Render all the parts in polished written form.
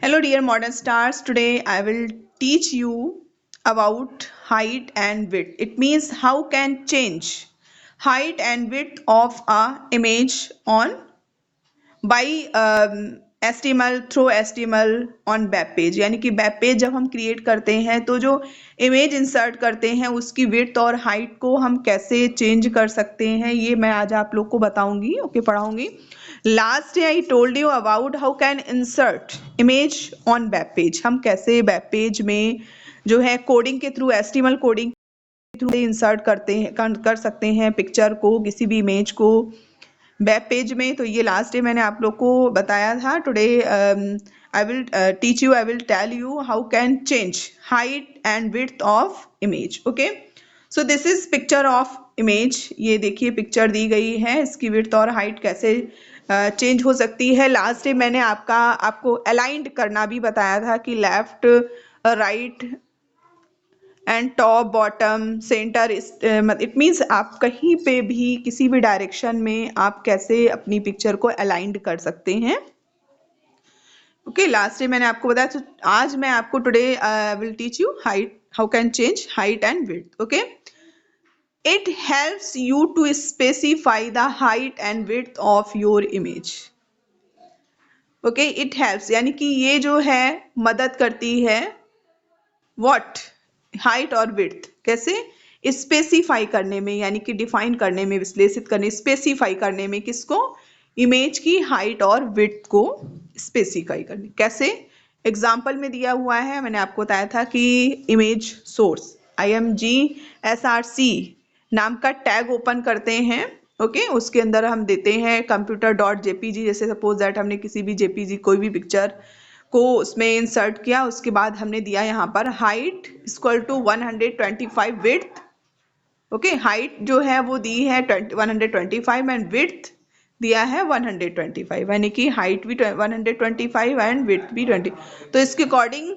Hello dear modern stars, today I will teach you about height and width. It means how can change height and width of a image on by HTML through HTML on web page. यानी कि web page जब हम create करते हैं तो जो image insert करते हैं उसकी विड्थ और हाइट को हम कैसे चेंज कर सकते हैं, ये मैं आज आप लोग को बताऊंगी, पढ़ाऊंगी। Last day I told you about how can insert image on web page. हम कैसे वेब पेज में जो है कोडिंग के थ्रू, HTML कोडिंग के थ्रू इंसर्ट करते हैं, कर सकते हैं पिक्चर को, किसी भी इमेज को वेब पेज में। तो ये लास्ट डे मैंने आप लोग को बताया था। Today I will teach you, I will tell you how can change height and width of image. Okay, so this is picture of image. ये देखिए पिक्चर दी गई है, इसकी विड्थ और हाइट कैसे चेंज हो सकती है। लास्ट डे मैंने आपको अलाइंड करना भी बताया था कि left, right and top, bottom, centre. It means आप कहीं पे भी किसी भी डायरेक्शन में आप कैसे अपनी पिक्चर को अलाइंड कर सकते हैं। ओके, लास्ट डे मैंने आपको बताया। तो आज मैं आपको today will teach you height, how can change height and width. Okay, it helps you to specify the height and width of your image. Okay, it helps यानी कि ये जो है मदद करती है व्हाट, हाइट और विड्थ कैसे स्पेसिफाई करने में, यानी कि डिफाइन करने में, विश्लेषित करने, स्पेसिफाई करने में। किसको? इमेज की हाइट और विड्थ को स्पेसिफाई करने। कैसे? एग्जाम्पल में दिया हुआ है, मैंने आपको बताया था कि इमेज सोर्स imgsrc नाम का टैग ओपन करते हैं। ओके, उसके अंदर हम देते हैं computer.jpg। जैसे सपोज दैट हमने किसी भी जेपीजी कोई भी पिक्चर को उसमें इंसर्ट किया, उसके बाद हमने दिया यहाँ पर height equal to 125, width. Okay, height जो है वो दी है 125 एंड विड्थ दिया है 125, यानी कि हाइट भी 125 एंड विड्थ भी 20। तो इसके अकॉर्डिंग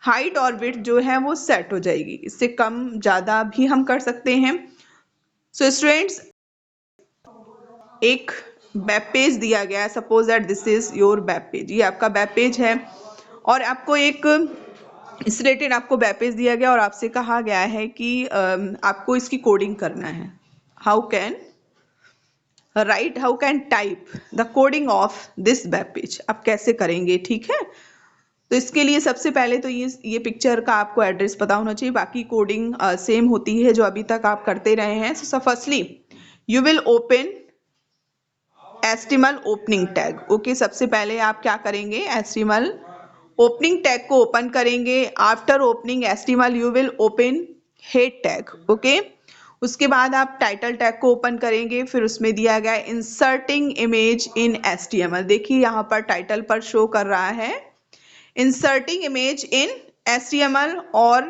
हाइट और विड्थ जो है वो सेट हो जाएगी। इससे कम ज़्यादा भी हम कर सकते हैं। सो स्टूडेंट्स, एक वेब पेज दिया गया है, suppose that this is your web page. ये आपका वेब पेज है और आपको एक इस रिलेटेड आपको वेब पेज दिया गया और आपसे कहा गया है कि आपको इसकी कोडिंग करना है। How can write, how can type the coding of this web page. आप कैसे करेंगे? ठीक है, तो इसके लिए सबसे पहले तो ये पिक्चर का आपको एड्रेस पता होना चाहिए। बाकी कोडिंग सेम होती है जो अभी तक आप करते रहे हैं। So firstly you will open HTML opening tag. Okay, सबसे पहले आप क्या करेंगे? HTML ओपनिंग टैग को ओपन करेंगे। After opening HTML you will open head tag. Okay, उसके बाद आप टाइटल टैग को ओपन करेंगे। फिर उसमें दिया गया इंसर्टिंग इमेज इन HTML। देखिए यहाँ पर टाइटल पर शो कर रहा है इंसर्टिंग इमेज इन HTML और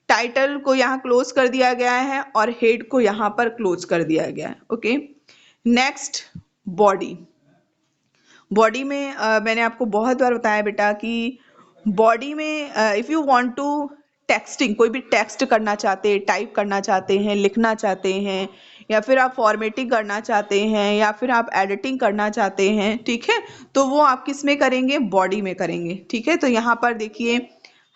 टाइटल को यहाँ क्लोज कर दिया गया है और हेड को यहाँ पर क्लोज कर दिया गया है। Okay, next body. बॉडी में मैंने आपको बहुत बार बताया बेटा कि बॉडी में if you want to texting, कोई भी टेक्स्ट करना चाहते हैं, टाइप करना चाहते हैं, लिखना चाहते हैं, या फिर आप फॉर्मेटिंग करना चाहते हैं, या फिर आप एडिटिंग करना चाहते हैं, ठीक है, तो वो आप किस में करेंगे? बॉडी में करेंगे। ठीक है, तो यहाँ पर देखिए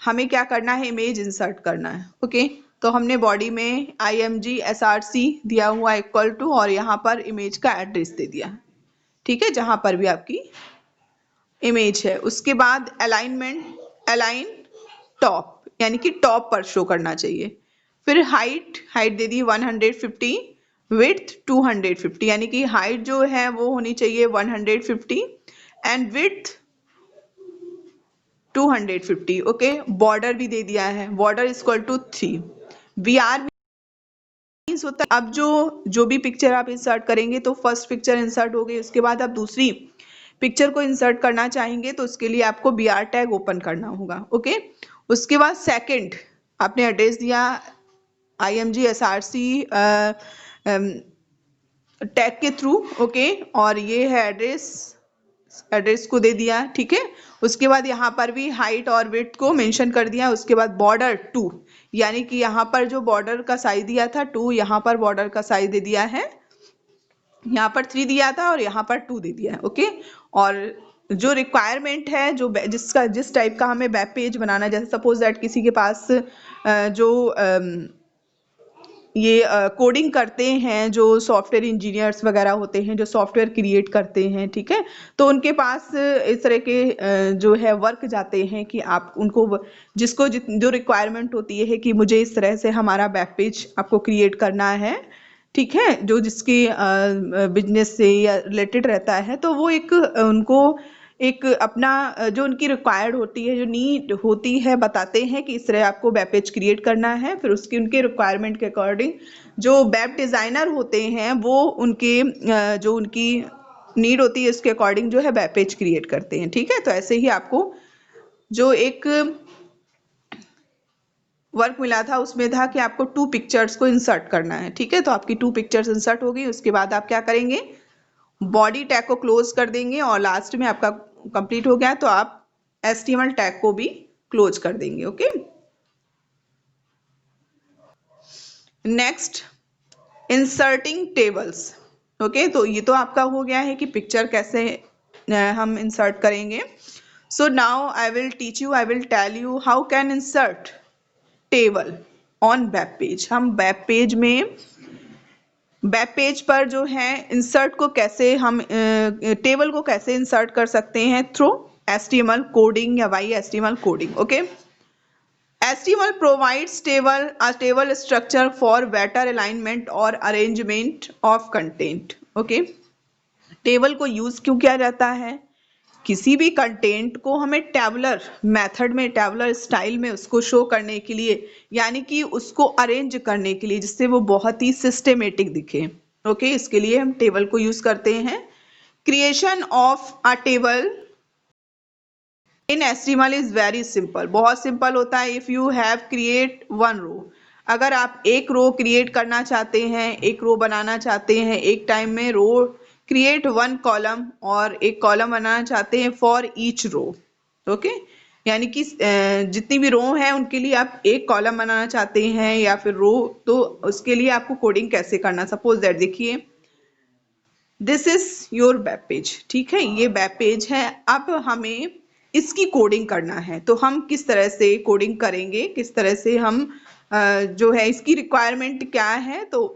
हमें क्या करना है? इमेज इंसर्ट करना है। ओके, तो हमने बॉडी में imgsrc दिया हुआ इक्वल टू और यहाँ पर इमेज का एड्रेस दे दिया। ठीक है, जहां पर भी आपकी इमेज है। उसके बाद अलाइनमेंट, अलाइन टॉप, यानी कि टॉप पर शो करना चाहिए। फिर हाइट दे दी 150, विड्थ 250, यानी कि हाइट जो है वो होनी चाहिए 150 एंड विड्थ 250। ओके, बॉर्डर भी दे दिया है, border equal to 3। VR means होता है अब जो भी पिक्चर आप इंसर्ट करेंगे तो फर्स्ट पिक्चर इंसर्ट हो गई, उसके बाद आप दूसरी पिक्चर को इंसर्ट करना चाहेंगे तो उसके लिए आपको BR टैग ओपन करना होगा। ओके, उसके बाद सेकंड आपने एड्रेस दिया imgsrc टैग के थ्रू। ओके, और ये है एड्रेस को दे दिया। ठीक है, उसके बाद यहाँ पर भी हाइट और विड्थ को मेंशन कर दिया। उसके बाद बॉर्डर 2, यानी कि यहाँ पर जो बॉर्डर का साइज दिया था 2, यहाँ पर बॉर्डर का साइज दे दिया है, यहाँ पर 3 दिया था और यहाँ पर 2 दे दिया है। ओके, और जो रिक्वायरमेंट है, जो जिस टाइप का हमें वेब पेज बनाना है, जैसे सपोज दैट किसी के पास जो ये कोडिंग करते हैं, जो सॉफ्टवेयर इंजीनियर्स वगैरह होते हैं, जो सॉफ्टवेयर क्रिएट करते हैं, ठीक है, तो उनके पास इस तरह के जो है वर्क जाते हैं कि आप उनको जिसको जो रिक्वायरमेंट होती है कि मुझे इस तरह से हमारा वेब पेज आपको क्रिएट करना है, ठीक है, जो जिसकी बिजनेस से या रिलेटेड रहता है, तो वो एक उनको एक अपना जो उनकी रिक्वायर्ड होती है, जो नीड होती है, बताते हैं कि इस तरह आपको वेब पेज क्रिएट करना है। फिर उसकी उनके रिक्वायरमेंट के अकॉर्डिंग जो वेब डिज़ाइनर होते हैं वो उनके जो उनकी नीड होती है उसके अकॉर्डिंग जो है वेब पेज क्रिएट करते हैं, ठीक है। तो ऐसे ही आपको जो एक वर्क मिला था उसमें था कि आपको 2 पिक्चर्स को इंसर्ट करना है, ठीक है। तो आपकी 2 पिक्चर्स इंसर्ट हो गई, उसके बाद आप क्या करेंगे, बॉडी टैग को क्लोज कर देंगे और लास्ट में आपका कंप्लीट हो गया तो आप HTML टैग को भी क्लोज कर देंगे। Okay, next inserting tables. Okay, तो ये तो आपका हो गया है कि पिक्चर कैसे हम इंसर्ट करेंगे। So now I will teach you, I will tell you how can insert table on web page. हम वेब पेज में वेब पेज पर जो है इंसर्ट को कैसे हम टेबल को कैसे इंसर्ट कर सकते हैं थ्रू HTML कोडिंग या YHTML coding. Okay, HTML provides a table structure for better alignment or arrangement of content। Okay, table को यूज क्यों किया जाता है, किसी भी कंटेंट को हमें टैबुलर मेथड में, टैबुलर स्टाइल में उसको शो करने के लिए, यानी कि उसको अरेंज करने के लिए जिससे वो बहुत ही सिस्टेमेटिक दिखे। ओके, इसके लिए हम टेबल को यूज करते हैं। Creation of a table in HTML is very simple, बहुत सिंपल होता है। If you have create one row, अगर आप एक रो क्रिएट करना चाहते हैं, एक रो बनाना चाहते हैं, एक टाइम में रो क्रिएट वन कॉलम और एक कॉलम बनाना चाहते हैं फॉर ईच रो। ओके, यानी कि जितनी भी रो है उनके लिए आप एक कॉलम बनाना चाहते हैं या फिर रो, तो उसके लिए आपको कोडिंग कैसे करना। सपोज दैट देखिए, this is your web page, ठीक है, ये वेब पेज है। अब हमें इसकी कोडिंग करना है, तो हम किस तरह से कोडिंग करेंगे, किस तरह से हम जो है इसकी रिक्वायरमेंट क्या है, तो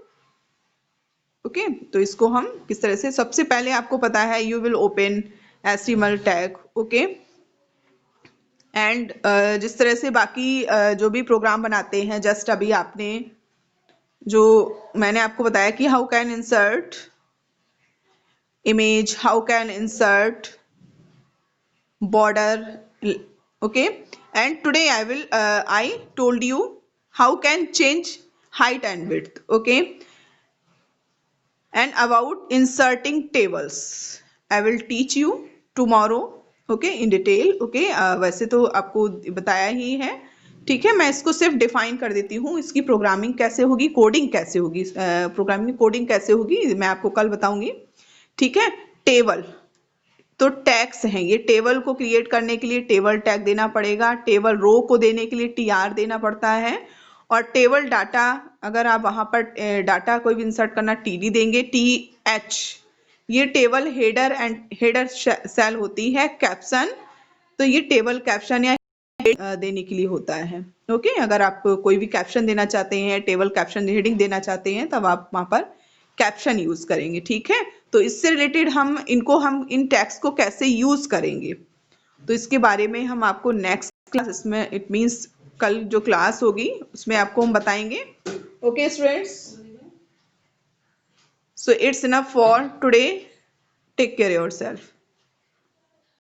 ओके, तो इसको हम किस तरह से, सबसे पहले आपको पता है you will open HTML tag. Okay, and जिस तरह से बाकी जो भी प्रोग्राम बनाते हैं, जस्ट अभी आपने जो मैंने आपको बताया कि how can insert image, how can insert border, okay, and today I told you how can change height and width, okay, and about inserting tables I will teach you tomorrow, okay, in detail, okay। वैसे तो आपको बताया ही है, ठीक है, मैं इसको सिर्फ डिफाइन कर देती हूँ, इसकी प्रोग्रामिंग कैसे होगी, कोडिंग कैसे होगी, प्रोग्रामिंग कोडिंग कैसे होगी मैं आपको कल बताऊंगी, ठीक है। टेबल तो टैग्स हैं, ये टेबल को क्रिएट करने के लिए टेबल टैग देना पड़ेगा, टेबल रो को देने के लिए TR देना पड़ता है, और टेबल डाटा अगर आप वहां पर डाटा कोई भी इंसर्ट करना TD देंगे, TH ये table header and header cell होती है। कैप्शन तो ये टेबल कैप्शन या देने के लिए होता है। ओके, अगर आप कोई भी कैप्शन देना चाहते हैं, टेबल कैप्शन हेडिंग देना चाहते हैं, तब आप वहां पर कैप्शन यूज करेंगे, ठीक है। तो इससे रिलेटेड हम इन टैग्स को कैसे यूज करेंगे, तो इसके बारे में हम आपको नेक्स्ट क्लास, इसमें इट मींस कल जो क्लास होगी उसमें आपको हम बताएंगे। Okay students, so it's enough for today, take care yourself.